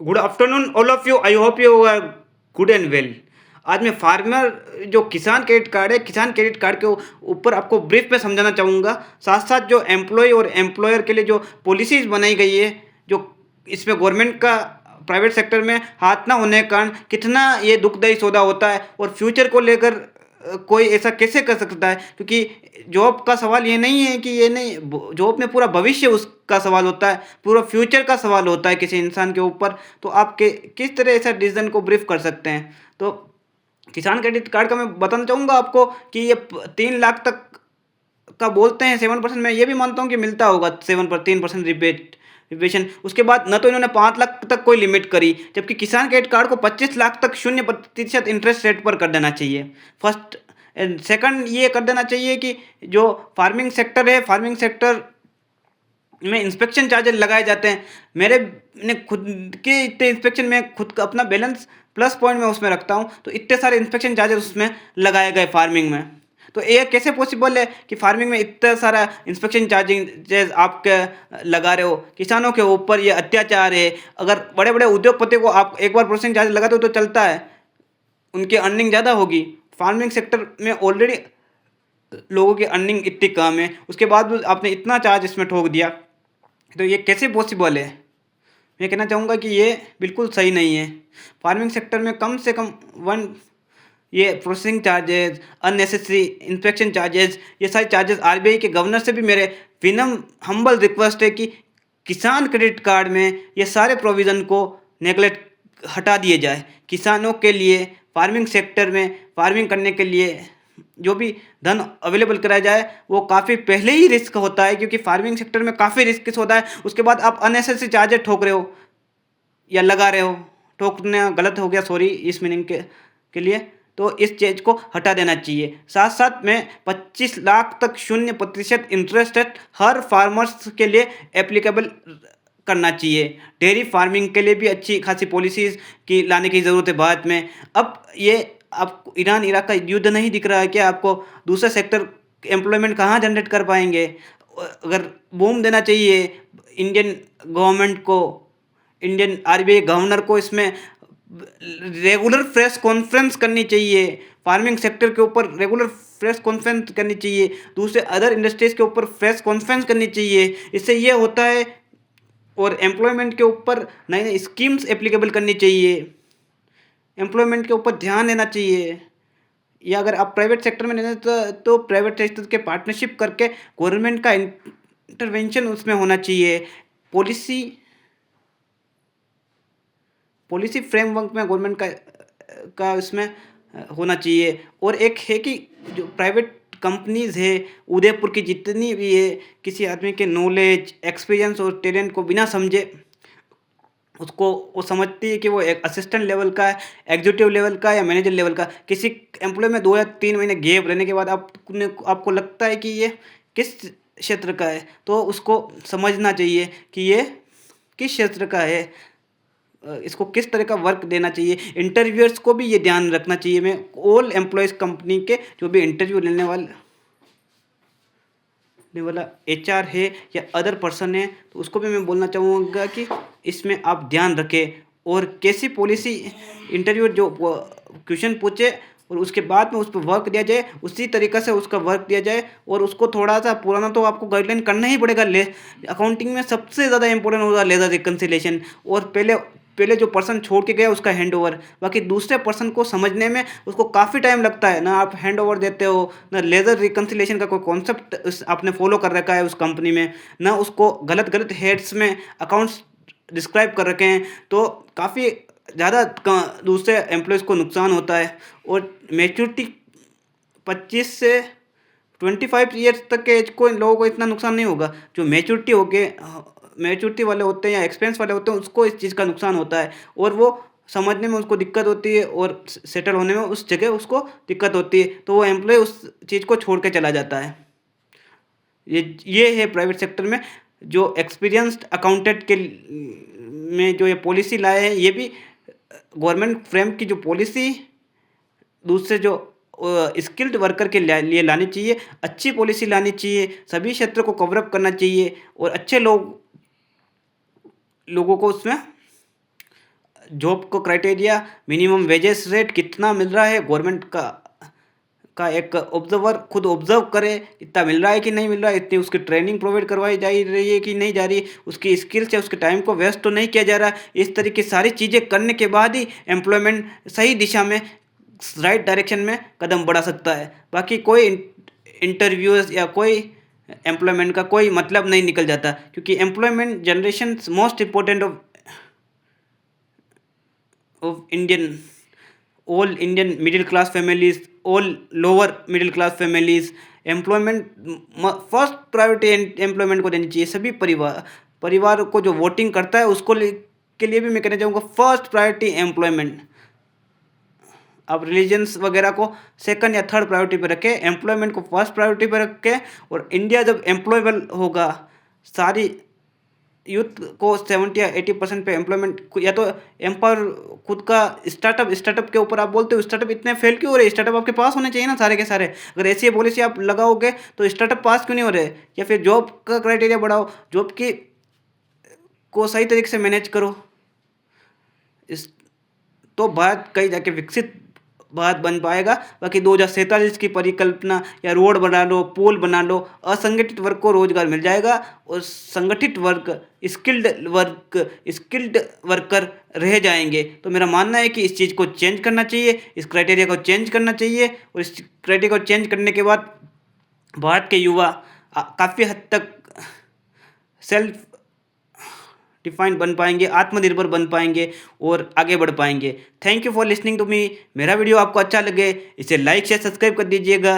Good afternoon all of you. I hope you are good and well. आज मैं farmer जो किसान credit card है, किसान क्रेडिट कार्ड के ऊपर आपको ब्रीफ में समझाना चाहूँगा। साथ साथ जो एम्प्लॉय और एम्प्लॉयर के लिए जो पॉलिसीज बनाई गई है, जो इसमें गवर्नमेंट का प्राइवेट सेक्टर में हाथ ना होने के कारण कितना ये दुखदायी सौदा होता है, और फ्यूचर को लेकर कोई ऐसा कैसे कर सकता है, क्योंकि जॉब का सवाल ये नहीं है कि ये नहीं, जॉब में पूरा भविष्य उसका सवाल होता है, पूरा फ्यूचर का सवाल होता है किसी इंसान के ऊपर। तो आप किस तरह ऐसा डिसीजन को ब्रीफ कर सकते हैं। तो किसान क्रेडिट कार्ड का मैं बताना चाहूँगा आपको कि ये 3 लाख तक का बोलते हैं। 7%, मैं ये भी मानता हूँ कि मिलता होगा 3% रिबेशन। उसके बाद न तो इन्होंने 5 लाख तक कोई लिमिट करी, जबकि किसान क्रेडिट कार्ड को 25 लाख तक 0% इंटरेस्ट रेट पर कर देना चाहिए। फर्स्ट एंड सेकंड ये कर देना चाहिए कि जो फार्मिंग सेक्टर है, फार्मिंग सेक्टर में इंस्पेक्शन चार्जेस लगाए जाते हैं। मेरे ने खुद के इतने इंस्पेक्शन में खुद का अपना बैलेंस प्लस पॉइंट में उसमें रखता हूँ, तो इतने सारे इंस्पेक्शन चार्जेस उसमें लगाए गए फार्मिंग में। तो ये कैसे पॉसिबल है कि फार्मिंग में इतना सारा इंस्पेक्शन चार्जेस आप लगा रहे हो। किसानों के ऊपर ये अत्याचार है। अगर बड़े बड़े उद्योगपति को आप एक बार प्रोसेसिंग चार्ज लगाते हो तो चलता है, उनकी अर्निंग ज़्यादा होगी। फार्मिंग सेक्टर में ऑलरेडी लोगों की अर्निंग इतनी कम है, उसके बाद भी आपने इतना चार्ज इसमें ठोक दिया, तो ये कैसे पॉसिबल है। मैं कहना चाहूँगा कि ये बिल्कुल सही नहीं है। फार्मिंग सेक्टर में कम से कम वन ये processing charges, unnecessary inspection charges, ये सारे चार्जेस आरबीआई के गवर्नर से भी मेरे विनम्र हम्बल रिक्वेस्ट है कि किसान क्रेडिट कार्ड में ये सारे प्रोविज़न को नेगलेक्ट हटा दिए जाए। किसानों के लिए फार्मिंग सेक्टर में फार्मिंग करने के लिए जो भी धन अवेलेबल कराया जाए, वो काफ़ी पहले ही रिस्क होता है, क्योंकि फार्मिंग सेक्टर में काफ़ी रिस्क होता है। उसके बाद आप अननेसेसरी चार्जेस ठोक रहे हो या लगा रहे हो। ठोकना गलत हो गया, सॉरी इस मीनिंग के लिए। तो इस चीज़ को हटा देना चाहिए। साथ साथ में 25 लाख तक 0% इंटरेस्ट रेट हर फार्मर्स के लिए एप्लीकेबल करना चाहिए। डेयरी फार्मिंग के लिए भी अच्छी खासी पॉलिसीज़ की लाने की ज़रूरत है बाद में। अब ये आपको ईरान इराक का युद्ध नहीं दिख रहा है क्या आपको? दूसरा सेक्टर एम्प्लॉयमेंट कहाँ जनरेट कर पाएंगे? अगर बूम देना चाहिए इंडियन गवर्नमेंट को, इंडियन आरबीआई गवर्नर को इसमें रेगुलर प्रेस कॉन्फ्रेंस करनी चाहिए। फार्मिंग सेक्टर के ऊपर रेगुलर प्रेस कॉन्फ्रेंस करनी चाहिए। दूसरे अदर इंडस्ट्रीज़ के ऊपर प्रेस कॉन्फ्रेंस करनी चाहिए। इससे ये होता है। और एम्प्लॉयमेंट के ऊपर नई नई स्कीम्स एप्लीकेबल करनी चाहिए। एम्प्लॉयमेंट के ऊपर ध्यान देना चाहिए। या अगर आप प्राइवेट सेक्टर में नहीं तो प्राइवेट सेक्टर के पार्टनरशिप करके गवर्नमेंट का इंटरवेंशन उसमें होना चाहिए। पॉलिसी पॉलिसी फ्रेमवर्क में गवर्नमेंट का इसमें होना चाहिए। और एक है कि जो प्राइवेट कंपनीज है, उदयपुर की जितनी भी है, किसी आदमी के नॉलेज, एक्सपीरियंस और टैलेंट को बिना समझे उसको वो समझती है कि वो एक असिस्टेंट लेवल का है, एग्जीक्यूटिव लेवल का या मैनेजर लेवल का। किसी एम्प्लॉय में 2 या 3 महीने गैप रहने के बाद आपको लगता है कि ये किस क्षेत्र का है, तो उसको समझना चाहिए कि ये किस क्षेत्र का है, इसको किस तरह का वर्क देना चाहिए। इंटरव्यूअर्स को भी ये ध्यान रखना चाहिए। मैं ऑल एम्प्लॉयज़ कंपनी के जो भी इंटरव्यू लेने वाला एचआर है या अदर पर्सन है, तो उसको भी मैं बोलना चाहूँगा कि इसमें आप ध्यान रखें। और कैसी पॉलिसी इंटरव्यू जो क्वेश्चन पूछे और उसके बाद में उस पर वर्क दिया जाए, उसी तरीक़े से उसका वर्क दिया जाए। और उसको थोड़ा सा पुराना तो आपको गाइडलाइन करना ही पड़ेगा। अकाउंटिंग में सबसे ज़्यादा इंपॉर्टेंट होगा लेज़र रिकन्सिलेशन। और पहले पहले जो पर्सन छोड़ के गया उसका हैंडओवर। बाकी दूसरे पर्सन को समझने में उसको काफ़ी टाइम लगता है। ना आप हैंडओवर देते हो, ना लेज़र रिकन्सिलेशन का कोई कॉन्सेप्ट आपने फॉलो कर रखा है उस कंपनी में, ना उसको गलत गलत हेड्स में अकाउंट्स डिस्क्राइब कर रखे हैं। तो काफ़ी ज़्यादा दूसरे एम्प्लॉयज़ को नुकसान होता है। और मैच्योरिटी 25 से 25 ईयर्स तक के एज को इन लोगों को इतना नुकसान नहीं होगा। जो मैच्योरिटी वाले होते हैं या एक्सपीरियंस वाले होते हैं, उसको इस चीज़ का नुकसान होता है। और वो समझने में उसको दिक्कत होती है, और सेटल होने में उस जगह उसको दिक्कत होती है। तो वो एम्प्लॉय उस चीज़ को छोड़ के चला जाता है। ये है प्राइवेट सेक्टर में जो एक्सपीरियंस्ड अकाउंटेंट के में जो ये पॉलिसी लाए हैं। ये भी गवर्नमेंट फ्रेम की जो पॉलिसी दूसरे जो स्किल्ड वर्कर के लिए लानी चाहिए। अच्छी पॉलिसी लानी चाहिए, सभी क्षेत्र को कवर अप करना चाहिए, और अच्छे लोगों को उसमें जॉब को क्राइटेरिया, मिनिमम वेजेस रेट कितना मिल रहा है, गवर्नमेंट का एक ऑब्जर्वर खुद ऑब्जर्व करे इतना मिल रहा है कि नहीं मिल रहा है, इतनी उसकी ट्रेनिंग प्रोवाइड करवाई जा रही है कि नहीं जा रही, उसकी स्किल्स या उसके टाइम को वेस्ट तो नहीं किया जा रहा। इस तरीके सारी चीज़ें करने के बाद ही एम्प्लॉयमेंट सही दिशा में, राइट डायरेक्शन में कदम बढ़ा सकता है। बाकी कोई इंटरव्यूज़ या कोई एम्प्लॉयमेंट का कोई मतलब नहीं निकल जाता, क्योंकि employment generation most important of Indian, all Indian middle class families, all lower middle class families, employment first priority employment को देनी चाहिए। सभी परिवार को जो वोटिंग करता है उसको के लिए भी मैं कहना चाहूँगा फर्स्ट प्रायोरिटी एम्प्लॉयमेंट। आप रिलीजन्स वगैरह को सेकंड या थर्ड प्रायोरिटी पे रखें, एम्प्लॉयमेंट को फर्स्ट प्रायोरिटी पे रखें। और इंडिया जब एम्प्लॉयबल होगा, सारी यूथ को 70 या 80% पे एम्प्लॉयमेंट, या तो एम्पावर खुद का स्टार्टअप के ऊपर आप बोलते हो स्टार्टअप इतने फेल क्यों हो रहे, स्टार्टअप आपके पास होने चाहिए ना सारे के सारे। अगर ऐसी पॉलिसी आप लगाओगे तो स्टार्टअप पास क्यों नहीं हो रहे, या फिर जॉब का क्राइटेरिया बढ़ाओ, जॉब की को सही तरीके से मैनेज करो। इस तो भारत कहीं जाके विकसित भारत बन पाएगा। बाकी 2047 की परिकल्पना या रोड बना लो, पुल बना लो, असंगठित वर्ग को रोजगार मिल जाएगा और संगठित वर्ग, स्किल्ड वर्कर रह जाएंगे। तो मेरा मानना है कि इस चीज़ को चेंज करना चाहिए, इस क्राइटेरिया को चेंज करना चाहिए। और इस क्राइटेरिया को चेंज करने के बाद भारत के युवा काफ़ी हद तक सेल्फ डिफाइंड बन पाएंगे, आत्मनिर्भर बन पाएंगे और आगे बढ़ पाएंगे। Thank you for listening to me. मेरा वीडियो आपको अच्छा लगे इसे लाइक शेयर सब्सक्राइब कर दीजिएगा।